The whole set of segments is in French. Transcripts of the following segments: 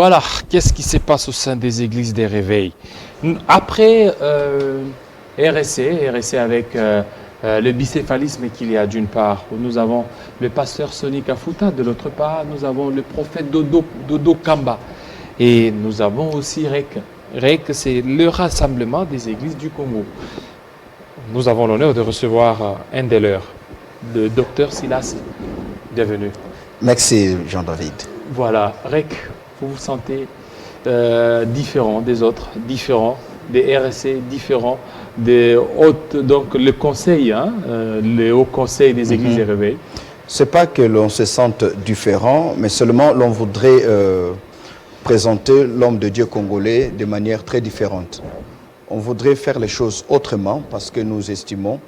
Voilà, qu'est-ce qui se passe au sein des églises des réveils? Après RSC avec le bicéphalisme qu'il y a d'une part, où nous avons le pasteur Sonny Kafuta, de l'autre part, nous avons le prophète Dodo Kamba. Et nous avons aussi REC. REC, c'est le rassemblement des églises du Congo. Nous avons l'honneur de recevoir un des leurs, le docteur Silas. Bienvenue. Merci Jean-David. Voilà, REC, vous vous sentez différent des autres, différent des RSC, différent des hautes, donc le conseil, le haut conseil des églises et réveils. C'est pas que l'on se sente différent, mais seulement l'on voudrait présenter l'homme de Dieu congolais de manière très différente. On voudrait faire les choses autrement parce que nous estimons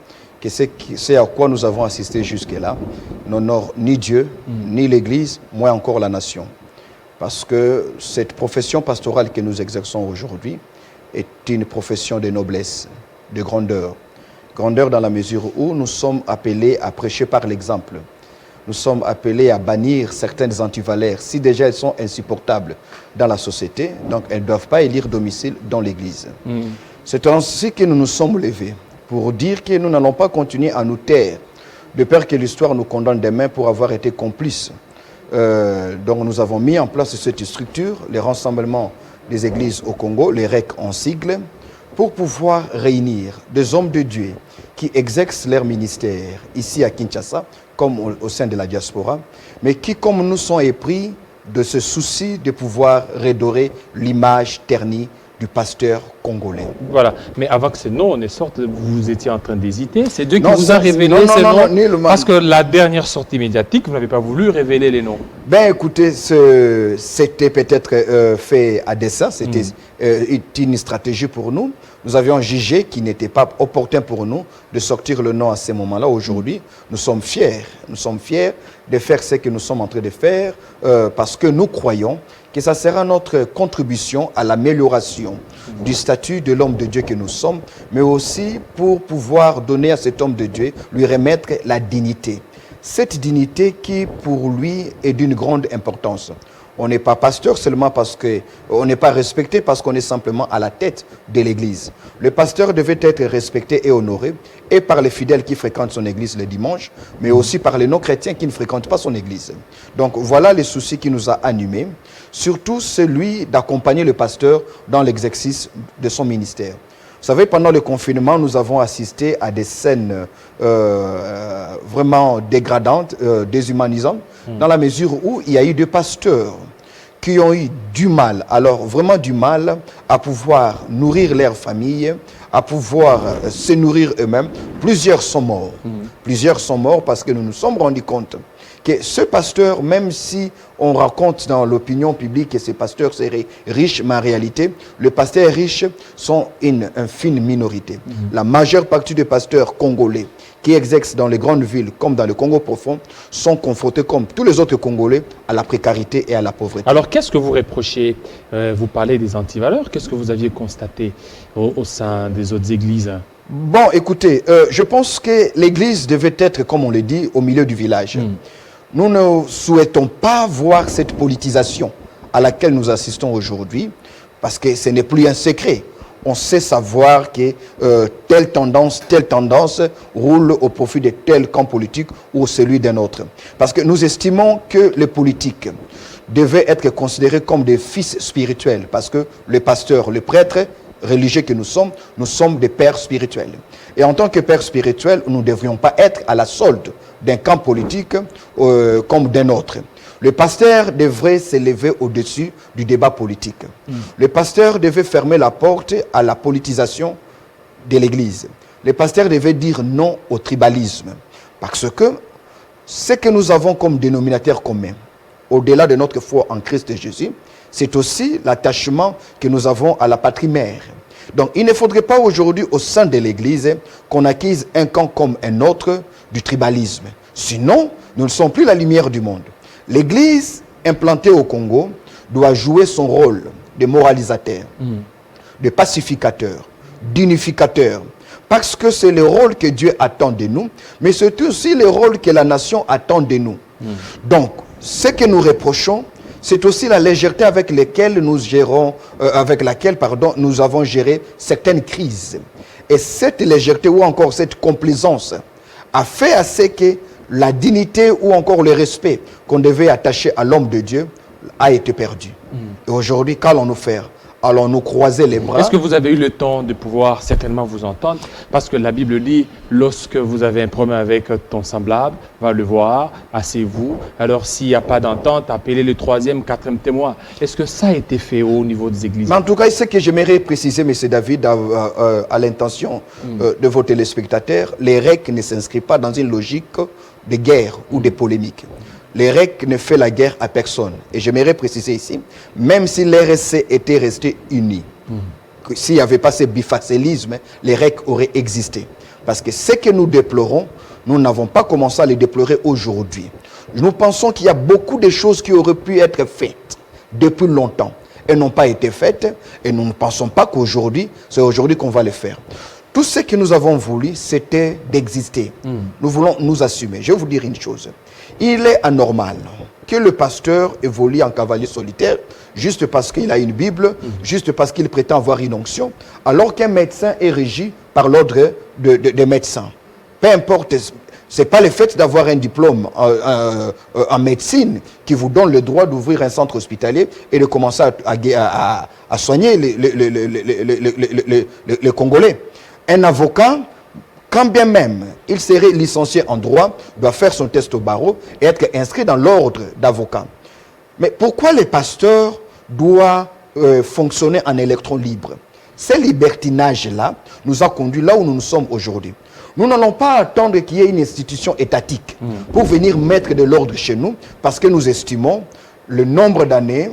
que c'est à quoi nous avons assisté jusque-là n'honore ni Dieu, ni l'Église, moins encore la nation. Parce que cette profession pastorale que nous exerçons aujourd'hui est une profession de noblesse, de grandeur. Grandeur dans la mesure où nous sommes appelés à prêcher par l'exemple. Nous sommes appelés à bannir certaines antivaleurs. Si déjà elles sont insupportables dans la société, donc elles ne doivent pas élire domicile dans l'Église. C'est ainsi que nous nous sommes levés pour dire que nous n'allons pas continuer à nous taire, de peur que l'histoire nous condamne demain pour avoir été complices. Donc nous avons mis en place cette structure, les rassemblements des églises au Congo, les REC en sigle, pour pouvoir réunir des hommes de Dieu qui exercent leur ministère ici à Kinshasa, comme au sein de la diaspora, mais qui, comme nous, sont épris de ce souci de pouvoir redorer l'image ternie du pasteur congolais. Voilà, mais avant que ce nom ne sorte, vous étiez en train d'hésiter. C'est Dieu qui vous a révélé ces noms, parce que la dernière sortie médiatique, vous n'avez pas voulu révéler les noms. Ben écoutez, c'était peut-être fait à dessein, c'était une stratégie pour nous. Nous avions jugé qu'il n'était pas opportun pour nous de sortir le nom à ce moment-là. Aujourd'hui, nous sommes fiers de faire ce que nous sommes en train de faire parce que nous croyons que ça sera notre contribution à l'amélioration du statut de l'homme de Dieu que nous sommes, mais aussi pour pouvoir donner à cet homme de Dieu, lui remettre la dignité. Cette dignité qui, pour lui, est d'une grande importance. On n'est pas pasteur seulement parce qu'on n'est pas respecté, parce qu'on est simplement à la tête de l'église. Le pasteur devait être respecté et honoré, et par les fidèles qui fréquentent son église le dimanche, mais aussi par les non-chrétiens qui ne fréquentent pas son église. Donc voilà les soucis qui nous a animés, surtout celui d'accompagner le pasteur dans l'exercice de son ministère. Vous savez, pendant le confinement, nous avons assisté à des scènes vraiment dégradantes, déshumanisantes, dans la mesure où il y a eu des pasteurs qui ont eu du mal, alors vraiment du mal, à pouvoir nourrir leur famille, à pouvoir se nourrir eux-mêmes. Plusieurs sont morts. Plusieurs sont morts parce que nous nous sommes rendus compte que ce pasteur, même si on raconte dans l'opinion publique que ces pasteurs seraient riches, mais en réalité, les pasteurs riches sont une infime minorité. La majeure partie des pasteurs congolais qui exercent dans les grandes villes comme dans le Congo profond sont confrontés, comme tous les autres Congolais, à la précarité et à la pauvreté. Alors, qu'est-ce que vous reprochez? Vous parlez des antivaleurs. Qu'est-ce que vous aviez constaté au sein des autres églises? Bon, écoutez, je pense que l'église devait être, comme on le dit, au milieu du village. Nous ne souhaitons pas voir cette politisation à laquelle nous assistons aujourd'hui, parce que ce n'est plus un secret. On sait savoir que telle tendance roule au profit de tel camp politique ou celui d'un autre. Parce que nous estimons que les politiques devaient être considérés comme des fils spirituels, parce que les pasteurs, les prêtres religieux que nous sommes des pères spirituels. Et en tant que pères spirituels, nous ne devrions pas être à la solde d'un camp politique comme d'un autre. Le pasteur devrait s'élever au-dessus du débat politique. Le pasteur devait fermer la porte à la politisation de l'Église. Le pasteur devait dire non au tribalisme. Parce que ce que nous avons comme dénominateur commun, au-delà de notre foi en Christ Jésus, c'est aussi l'attachement que nous avons à la patrie mère. Donc il ne faudrait pas aujourd'hui au sein de l'Église qu'on acquise un camp comme un autre du tribalisme. Sinon, nous ne sommes plus la lumière du monde. L'Église implantée au Congo doit jouer son rôle de moralisateur, de pacificateur, d'unificateur. Parce que c'est le rôle que Dieu attend de nous, mais c'est aussi le rôle que la nation attend de nous. Donc, ce que nous reprochons, c'est aussi la légèreté avec laquelle nous avons géré certaines crises. Et cette légèreté ou encore cette complaisance a fait à ce que la dignité ou encore le respect qu'on devait attacher à l'homme de Dieu a été perdu. Et aujourd'hui, qu'allons-nous faire? Allons-nous croiser les bras? Est-ce que vous avez eu le temps de pouvoir certainement vous entendre? Parce que la Bible dit, lorsque vous avez un problème avec ton semblable, va le voir, asseyez-vous. Alors s'il n'y a pas d'entente, appelez le 3e, 4e témoin. Est-ce que ça a été fait au niveau des églises? Mais en tout cas, ce que j'aimerais préciser, M. David, à l'intention de vos téléspectateurs, les REC ne s'inscrivent pas dans une logique de guerre ou de polémique. Les REC ne fait la guerre à personne. Et j'aimerais préciser ici, même si l'RSC était resté uni, s'il n'y avait pas ce bifacilisme, les REC auraient existé. Parce que ce que nous déplorons, nous n'avons pas commencé à les déplorer aujourd'hui. Nous pensons qu'il y a beaucoup de choses qui auraient pu être faites depuis longtemps et n'ont pas été faites. Et nous ne pensons pas qu'aujourd'hui, c'est aujourd'hui qu'on va les faire. Tout ce que nous avons voulu, c'était d'exister. Nous voulons nous assumer. Je vais vous dire une chose. Il est anormal que le pasteur évolue en cavalier solitaire juste parce qu'il a une Bible, juste parce qu'il prétend avoir une onction, alors qu'un médecin est régi par l'ordre des médecins. Peu importe, ce n'est pas le fait d'avoir un diplôme en médecine qui vous donne le droit d'ouvrir un centre hospitalier et de commencer à soigner les Congolais. Un avocat, quand bien même il serait licencié en droit, doit faire son test au barreau et être inscrit dans l'ordre d'avocat. Mais pourquoi les pasteurs doivent fonctionner en électron libre? Ce libertinage-là nous a conduits là où nous sommes aujourd'hui. Nous n'allons pas attendre qu'il y ait une institution étatique pour venir mettre de l'ordre chez nous, parce que nous estimons le nombre d'années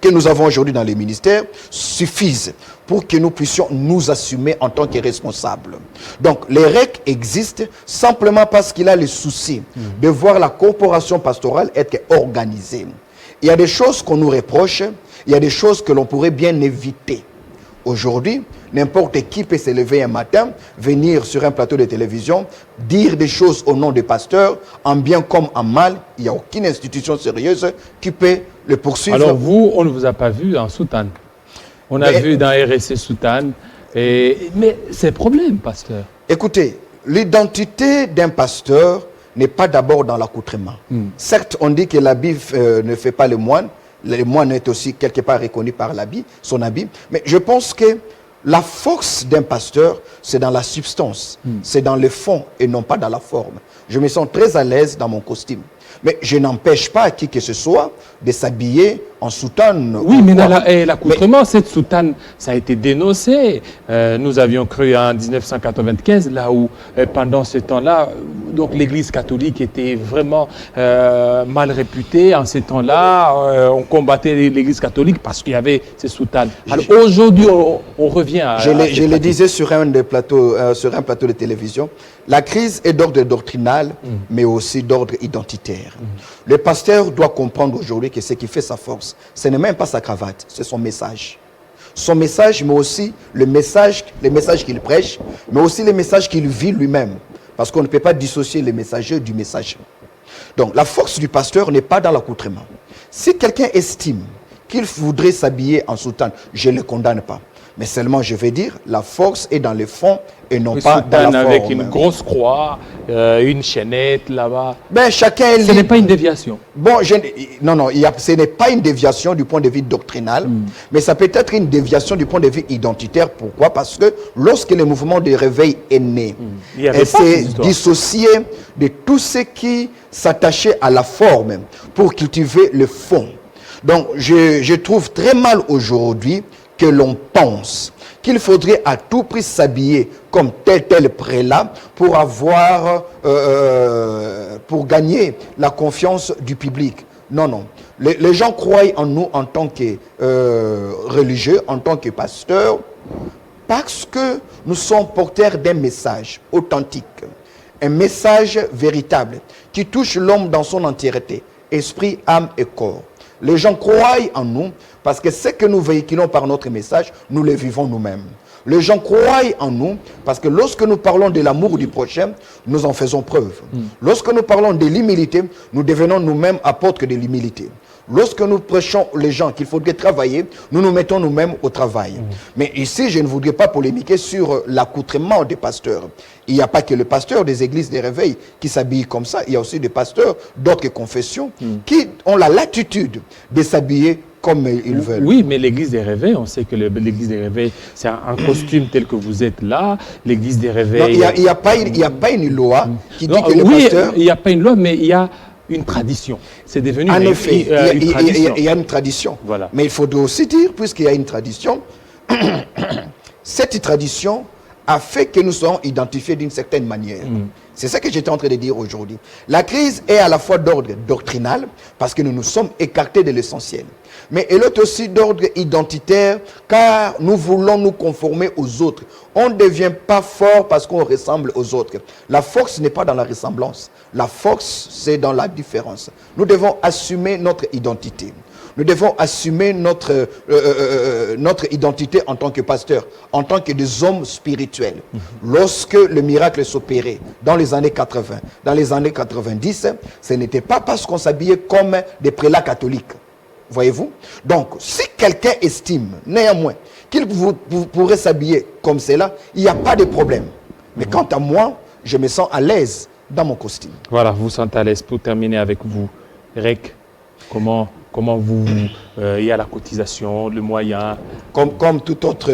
que nous avons aujourd'hui dans les ministères suffisent pour que nous puissions nous assumer en tant que responsables. Donc, les REC existent simplement parce qu'il a le souci de voir la corporation pastorale être organisée. Il y a des choses qu'on nous reproche, il y a des choses que l'on pourrait bien éviter. Aujourd'hui, n'importe qui peut se lever un matin, venir sur un plateau de télévision, dire des choses au nom des pasteurs, en bien comme en mal. Il n'y a aucune institution sérieuse qui peut le poursuivre. Alors vous, on ne vous a pas vu en soutane. On a vu dans RSC soutane. Mais c'est un problème, pasteur. Écoutez, l'identité d'un pasteur n'est pas d'abord dans l'accoutrement. Certes, on dit que l'habit ne fait pas le moine. Le moine est aussi quelque part reconnu par l'habit, son habit. Mais je pense que la force d'un pasteur, c'est dans la substance, c'est dans le fond et non pas dans la forme. Je me sens très à l'aise dans mon costume. Mais je n'empêche pas qui que ce soit de s'habiller en soutane. Oui, mais l'accoutrement, cette soutane, ça a été dénoncé. Nous avions cru en 1995, là où, pendant ce temps-là, donc l'Église catholique était vraiment mal réputée. En ces temps-là, on combattait l'Église catholique parce qu'il y avait ces soutanes. Alors aujourd'hui, on revient à... Je le disais sur un plateau de télévision, la crise est d'ordre doctrinal, mais aussi d'ordre identitaire. Le pasteur doit comprendre aujourd'hui que ce qui fait sa force, ce n'est même pas sa cravate, c'est son message. Son message, mais aussi les messages qu'il prêche, mais aussi les messages qu'il vit lui-même. Parce qu'on ne peut pas dissocier les messagers du messager. Donc la force du pasteur n'est pas dans l'accoutrement. Si quelqu'un estime qu'il voudrait s'habiller en soutane, je ne le condamne pas. Mais seulement, je vais dire, la force est dans le fond et non pas dans la forme. Avec une grosse croix, une chaînette là-bas. Ben, chacun est libre. Ce n'est pas une déviation. Bon, non, ce n'est pas une déviation du point de vue doctrinal, mais ça peut être une déviation du point de vue identitaire. Pourquoi? Parce que lorsque le mouvement de réveil est né, elle s'est dissociée de tout ce qui s'attachait à la forme pour cultiver le fond. Donc, je trouve très mal aujourd'hui que l'on pense qu'il faudrait à tout prix s'habiller comme tel prélat pour pour gagner la confiance du public. Non. Les gens croient en nous en tant que religieux, en tant que pasteurs, parce que nous sommes porteurs d'un message authentique, un message véritable qui touche l'homme dans son entièreté, esprit, âme et corps. Les gens croient en nous parce que ce que nous véhiculons par notre message, nous le vivons nous-mêmes. Les gens croient en nous parce que lorsque nous parlons de l'amour du prochain, nous en faisons preuve. Lorsque nous parlons de l'humilité, nous devenons nous-mêmes apôtres de l'humilité. Lorsque nous prêchons les gens qu'il faudrait travailler, nous nous mettons nous-mêmes au travail. Mais ici, je ne voudrais pas polémiquer sur l'accoutrement des pasteurs. Il n'y a pas que le pasteur des églises des réveils qui s'habille comme ça. Il y a aussi des pasteurs d'autres confessions qui ont la latitude de s'habiller comme ils veulent. Oui, mais l'église des réveils, on sait que l'église des réveils, c'est un costume tel que vous êtes là. L'église des réveils... Non, il n'y a pas une loi qui dit que le oui, pasteur... il n'y a pas une loi, mais il y a une tradition. C'est devenu en effet, une tradition. Il y a une tradition. Voilà. Mais il faudrait aussi dire, puisqu'il y a une tradition, cette tradition a fait que nous soyons identifiés d'une certaine manière. C'est ça que j'étais en train de dire aujourd'hui. La crise est à la fois d'ordre doctrinal, parce que nous nous sommes écartés de l'essentiel. Mais elle est aussi d'ordre identitaire, car nous voulons nous conformer aux autres. On ne devient pas fort parce qu'on ressemble aux autres. La force n'est pas dans la ressemblance. La force, c'est dans la différence. Nous devons assumer notre identité. Nous devons assumer notre identité en tant que pasteur, en tant que des hommes spirituels. Lorsque le miracle s'opérait dans les années 80, dans les années 90, ce n'était pas parce qu'on s'habillait comme des prélats catholiques. Voyez-vous? Donc, si quelqu'un estime, néanmoins, qu'il pourrait s'habiller comme cela, il n'y a pas de problème. Mais quant à moi, je me sens à l'aise dans mon costume. Voilà, vous vous sentez à l'aise. Pour terminer avec vous, Rek, comment vous... il y a la cotisation, le moyen... Comme toute autre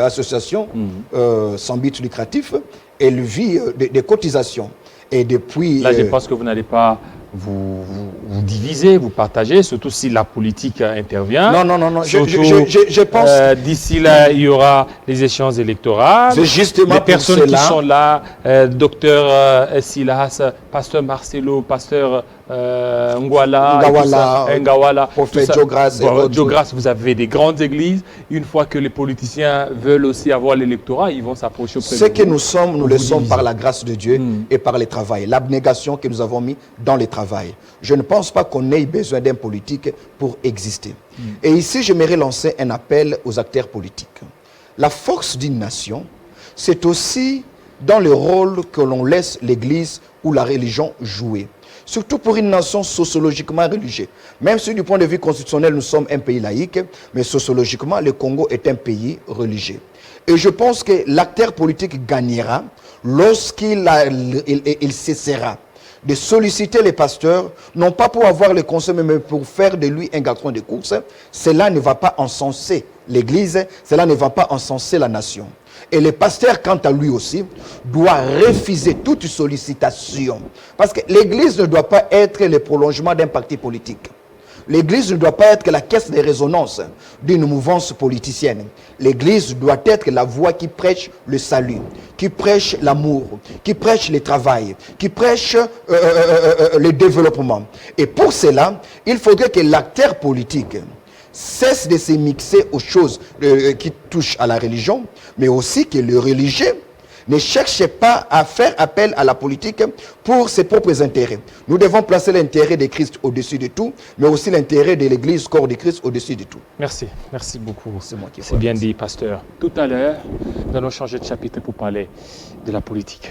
association sans but lucratif, elle vit des cotisations. Et depuis... Là, je pense que vous n'allez pas vous diviser, vous partager, surtout si la politique intervient. Non. Surtout, je pense... d'ici là, il y aura les échéances électorales. C'est justement les personnes qui sont là, docteur Silas, pasteur Marcelo, pasteur Ngawala, prophète Jogras. Jogras, vous avez des grandes églises. Une fois que les politiciens veulent aussi avoir l'électorat, ils vont s'approcher auprès de vous. Ce que nous sommes, nous le sommes par la grâce de Dieu et par le travail. L'abnégation que nous avons mis dans le travail. Je ne pense pas qu'on ait besoin d'un politique pour exister. Et ici, j'aimerais lancer un appel aux acteurs politiques. La force d'une nation, c'est aussi dans le rôle que l'on laisse l'Église ou la religion jouer. Surtout pour une nation sociologiquement religieuse. Même si du point de vue constitutionnel, nous sommes un pays laïque, mais sociologiquement, le Congo est un pays religieux. Et je pense que l'acteur politique gagnera lorsqu'il cessera de solliciter les pasteurs, non pas pour avoir les conseils, mais pour faire de lui un garçon de course. Cela ne va pas encenser l'Église, cela ne va pas encenser la nation. Et le pasteur, quant à lui aussi, doit refuser toute sollicitation. Parce que l'Église ne doit pas être le prolongement d'un parti politique. L'Église ne doit pas être la caisse de résonance d'une mouvance politicienne. L'Église doit être la voix qui prêche le salut, qui prêche l'amour, qui prêche le travail, qui prêche le développement. Et pour cela, il faudrait que l'acteur politique cesse de se mixer aux choses qui touchent à la religion, mais aussi que le religieux ne cherche pas à faire appel à la politique pour ses propres intérêts. Nous devons placer l'intérêt de Christ au-dessus de tout, mais aussi l'intérêt de l'Église, corps de Christ, au-dessus de tout. Merci beaucoup. C'est moi qui C'est bien dit, pasteur. Tout à l'heure, nous allons changer de chapitre pour parler de la politique.